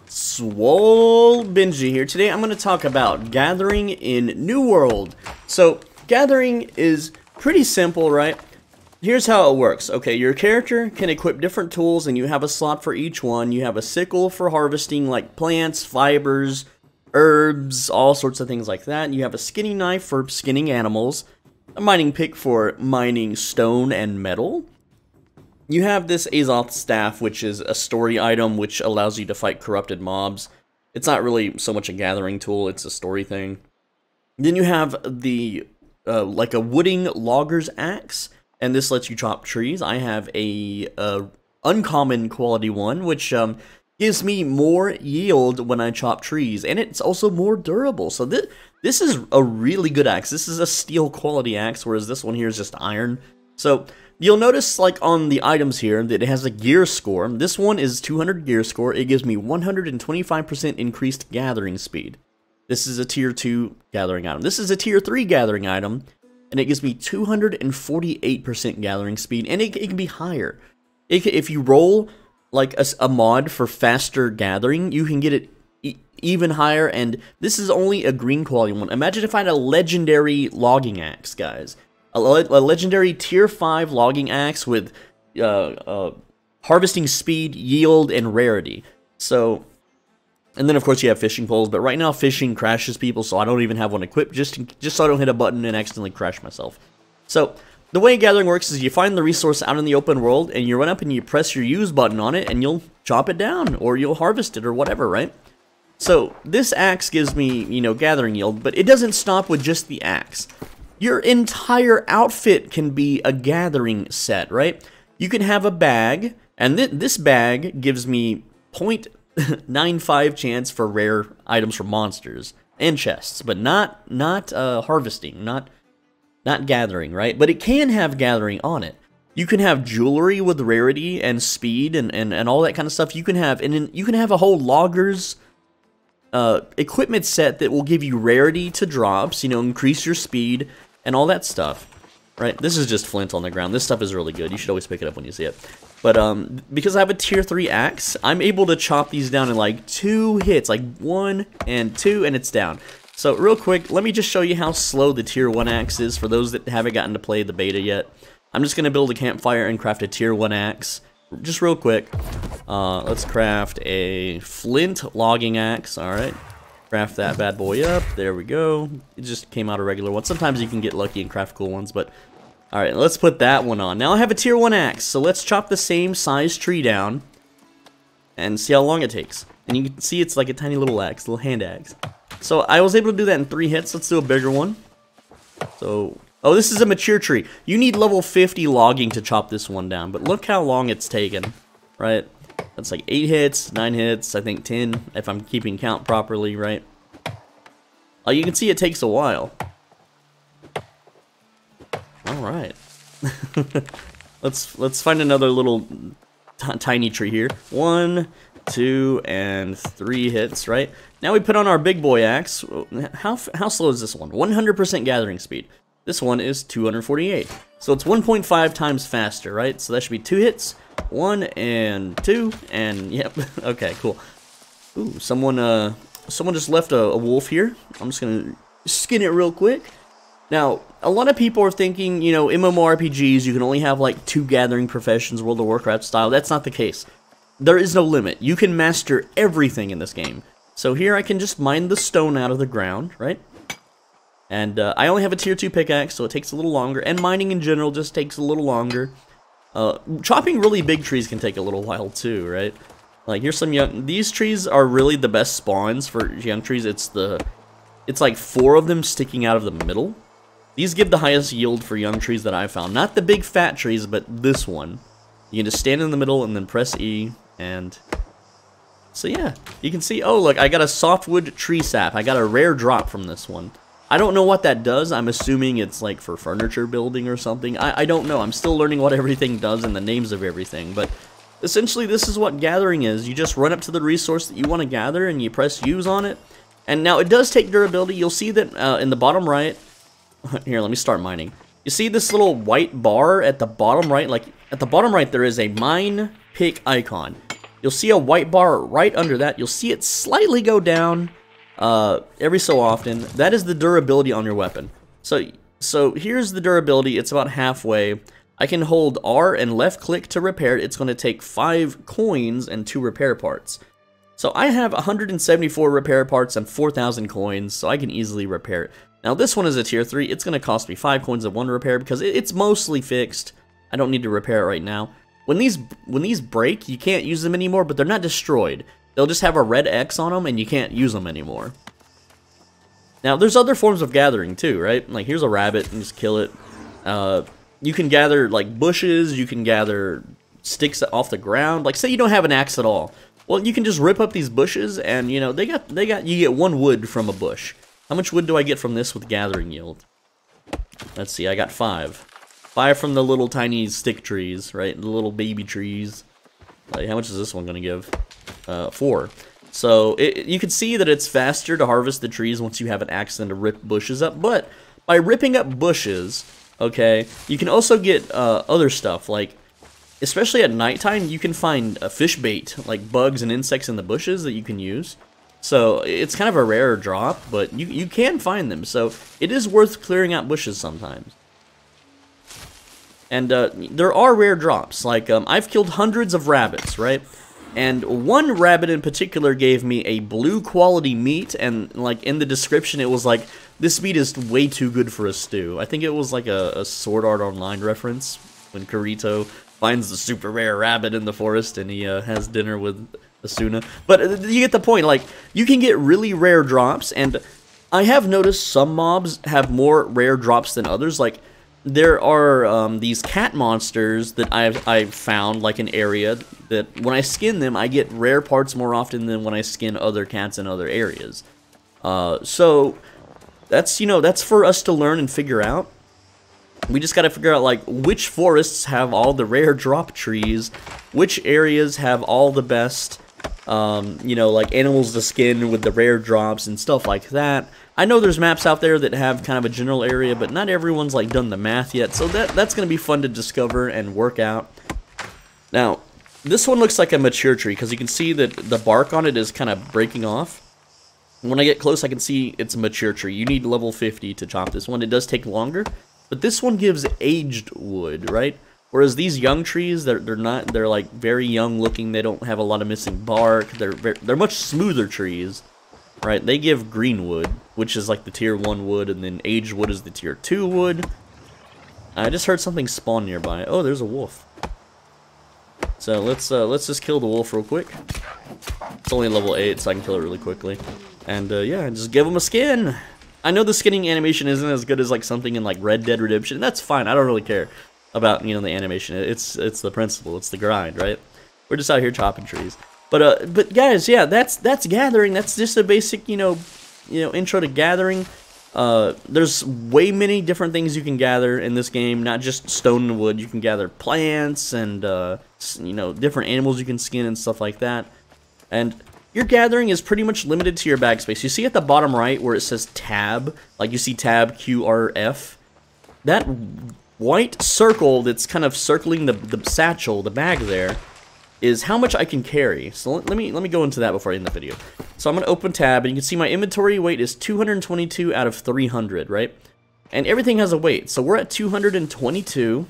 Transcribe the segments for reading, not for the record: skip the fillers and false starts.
SwoleBenji here. Today I'm going to talk about gathering in New World. So, gathering is pretty simple, right? Here's how it works. Okay, your character can equip different tools and you have a slot for each one. You have a sickle for harvesting like plants, fibers, herbs, all sorts of things like that. You have a skinning knife for skinning animals, a mining pick for mining stone and metal. You have this Azoth staff, which is a story item which allows you to fight corrupted mobs. It's not really so much a gathering tool, it's a story thing. Then you have the like a wooding logger's axe, and this lets you chop trees. I have a uncommon quality one, which gives me more yield when I chop trees, and it's also more durable. So this is a really good axe. This is a steel quality axe, whereas this one here is just iron. So you'll notice, like, on the items here that it has a gear score. This one is 200 gear score. It gives me 125% increased gathering speed. This is a tier 2 gathering item. This is a tier 3 gathering item, and it gives me 248% gathering speed, and it can be higher. If you roll, like, a mod for faster gathering, you can get it even higher, and this is only a green quality one. Imagine if I had a legendary logging axe, guys. A legendary tier 5 logging axe with harvesting speed, yield, and rarity. So, and then of course you have fishing poles, but right now fishing crashes people, so I don't even have one equipped, just so I don't hit a button and accidentally crash myself. So, the way gathering works is you find the resource out in the open world, and you run up and you press your use button on it, and you'll chop it down, or you'll harvest it, or whatever, right? So, this axe gives me, you know, gathering yield, but it doesn't stop with just the axe. Your entire outfit can be a gathering set, right? You can have a bag, and this bag gives me 0.95 chance for rare items from monsters and chests, but not harvesting, not gathering, right? But it can have gathering on it. You can have jewelry with rarity and speed and all that kind of stuff. You can have a whole logger's equipment set that will give you rarity to drops, you know, increase your speed and all that stuff, right? This is just flint on the ground. This stuff is really good. You should always pick it up when you see it. But because I have a tier 3 axe, I'm able to chop these down in like 2 hits, like 1 and 2, and it's down. So real quick, let me just show you how slow the tier 1 axe is for those that haven't gotten to play the beta yet. I'm just going to build a campfire and craft a tier 1 axe, just real quick. Let's craft a flint logging axe, alright. Craft that bad boy up. There we go. It just came out a regular one. Sometimes you can get lucky and craft cool ones, but alright, let's put that one on. Now I have a tier 1 axe, so let's chop the same size tree down and see how long it takes. And you can see it's like a tiny little axe, little hand axe. So I was able to do that in 3 hits. Let's do a bigger one. So, oh, this is a mature tree. You need level 50 logging to chop this one down, but look how long it's taken, right? That's like 8 hits, 9 hits, I think 10, if I'm keeping count properly, right? You can see it takes a while. Alright. Let's find another little tiny tree here. 1, 2, and 3 hits, right? Now we put on our big boy axe. How slow is this one? 100% gathering speed. This one is 248. So it's 1.5 times faster, right? So that should be 2 hits. 1 and 2, and yep. Okay, cool. Ooh, someone just left a wolf here. I'm just gonna skin it real quick. Now, a lot of people are thinking, you know, MMORPGs, you can only have like 2 gathering professions, World of Warcraft style. That's not the case. There is no limit. You can master everything in this game. So here I can just mine the stone out of the ground, right? And I only have a tier 2 pickaxe, so it takes a little longer. And mining in general just takes a little longer. Chopping really big trees can take a little while too, right? Like here's some young. These trees are really the best spawns for young trees. It's like 4 of them sticking out of the middle. These give the highest yield for young trees that I've found. Not the big fat trees, but this one. You can just stand in the middle and then press E, and so yeah, you can see. Oh look, I got a softwood tree sap. I got a rare drop from this one. I don't know what that does. I'm assuming it's like for furniture building or something. I don't know. I'm still learning what everything does and the names of everything. But essentially, this is what gathering is. You just run up to the resource that you want to gather and you press use on it. And now it does take durability. You'll see that in the bottom right. Here, let me start mining. You see this little white bar at the bottom right? Like, at the bottom right, there is a mine pick icon. you'll see a white bar right under that. You'll see it slightly go down every so often. That is the durability on your weapon. So here's the durability. It's about halfway. I can hold R and left click to repair it. It's going to take 5 coins and 2 repair parts. So I have 174 repair parts and 4,000 coins, so I can easily repair it. Now this one is a tier 3. It's going to cost me 5 coins and 1 repair because it's mostly fixed. I don't need to repair it right now. When these break, you can't use them anymore, but they're not destroyed. They'll just have a red X on them and you can't use them anymore. Now there's other forms of gathering too, right? Like here's a rabbit and just kill it. You can gather like bushes, you can gather sticks off the ground. Like say you don't have an axe at all. Well, you can just rip up these bushes and you know, you get 1 wood from a bush. How much wood do I get from this with gathering yield? Let's see, I got 5. 5 from the little tiny stick trees, right? The little baby trees. Like, how much is this one gonna give? 4. So you can see that it's faster to harvest the trees once you have an axe than to rip bushes up. But by ripping up bushes, okay, you can also get other stuff like, especially at nighttime, you can find a fish bait, like bugs and insects in the bushes that you can use. So it's kind of a rare drop, but you can find them. So it is worth clearing out bushes sometimes. And there are rare drops. Like I've killed hundreds of rabbits, right? And one rabbit in particular gave me a blue quality meat, and like in the description it was like, this meat is way too good for a stew. I think it was like a Sword Art Online reference when Kirito finds the super rare rabbit in the forest and he has dinner with Asuna. But you get the point, like, you can get really rare drops, and I have noticed some mobs have more rare drops than others. Like, there are these cat monsters that I've found, like, an area that when I skin them, I get rare parts more often than when I skin other cats in other areas. So, that's, you know, that's for us to learn and figure out. We just gotta figure out, like, which forests have all the rare drop trees, which areas have all the best, you know, like, animals to skin with the rare drops and stuff like that. I know there's maps out there that have kind of a general area, but not everyone's, like, done the math yet, so that's gonna be fun to discover and work out. Now, this one looks like a mature tree, because you can see that the bark on it is kind of breaking off. When I get close, I can see it's a mature tree. You need level 50 to chop this one. It does take longer. But this one gives aged wood, right? Whereas these young trees, they're like very young looking. They don't have a lot of missing bark. They're much smoother trees, right? They give green wood, which is like the tier 1 wood, and then aged wood is the tier 2 wood. I just heard something spawn nearby. Oh, there's a wolf. So let's just kill the wolf real quick. It's only level 8, so I can kill it really quickly. And yeah, just give him a skin. I know the skinning animation isn't as good as like something in like Red Dead Redemption. That's fine. I don't really care about, you know, the animation. It's the principle. It's the grind, right? We're just out here chopping trees. But guys, yeah, that's gathering. That's just a basic, you know, intro to gathering. There's way many different things you can gather in this game. Not just stone and wood. You can gather plants and you know, different animals you can skin and stuff like that. And your gathering is pretty much limited to your bag space. You see at the bottom right where it says tab, like you see tab QRF, that white circle that's kind of circling the satchel, the bag there, is how much I can carry. So let me go into that before I end the video. So I'm going to open tab, and you can see my inventory weight is 222 out of 300, right? And everything has a weight. So we're at 222.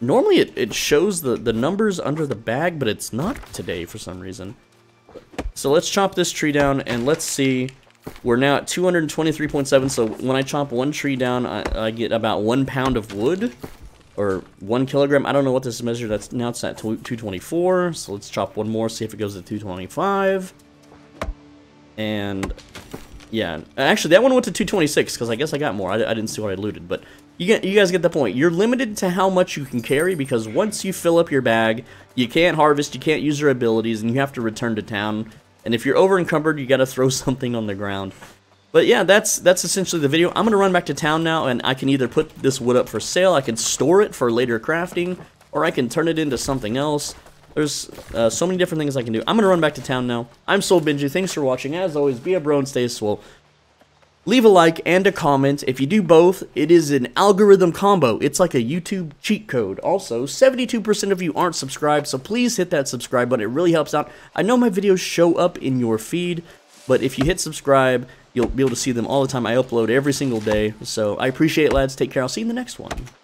Normally it shows the numbers under the bag, but it's not today for some reason. So let's chop this tree down, and let's see. We're now at 223.7, so when I chop one tree down, I get about 1 pound of wood, or 1 kilogram. I don't know what this is measured. Now it's at 224, so let's chop one more, see if it goes to 225. And yeah, actually that one went to 226, because I guess I got more. I didn't see what I looted, but you guys get the point. You're limited to how much you can carry, because once you fill up your bag, you can't harvest, you can't use your abilities, and you have to return to town. And if you're over encumbered, you gotta throw something on the ground. But yeah, that's essentially the video. I'm gonna run back to town now, and I can either put this wood up for sale, I can store it for later crafting, or I can turn it into something else. There's so many different things I can do. I'm gonna run back to town now. I'm SwoleBenji. Thanks for watching. As always, be a bro and stay swole. leave a like and a comment. If you do both, it is an algorithm combo. It's like a YouTube cheat code. Also, 72% of you aren't subscribed, so please hit that subscribe button. It really helps out. I know my videos show up in your feed, but if you hit subscribe, you'll be able to see them all the time. I upload every single day, so I appreciate it, lads. Take care. I'll see you in the next one.